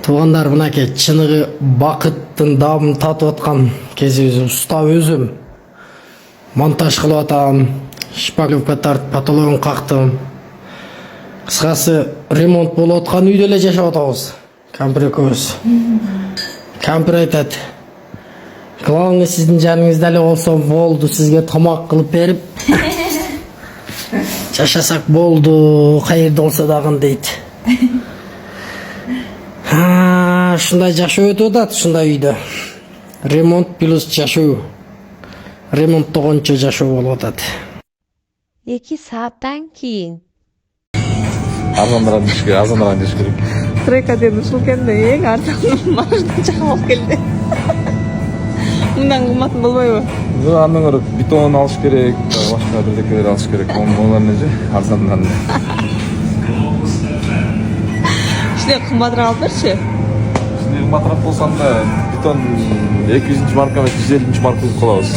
Туугандар, мынакей чыныгы бакыттын даамын татып аткан кезибиз. Уста өзүм монтаж кылып атам, шпаклевка тартып потологун кактым. Кыскасы, ремонт болуп аткан үйдө эле жашап атабыз. Кампир экөөбүз. Кампир айтат: "Главный сиздин жаныңызда эле болсо болду, сизге тамак кылып берип жашасак болду, кайерде болсо дагы" дейт. Ушундай жашоо өтүп атат ушундай үйдө. Ремонт плюс жашоо. Ремонттогончо жашоо болуп атат. 2 сааттан кийин Арзандыран деш керек. Трека деді ушул келді, ең арзан марждан чакап алып келди. Мындан кымбатын болбойбу? Андан көрө бетон алыш керек, башка бирдекелер алыш керек. Олар неже арзандан. Иште кымбатыраак алып берчи. Сиздин матрап болсанда бетон 200 марка, 150 марка кылабыз.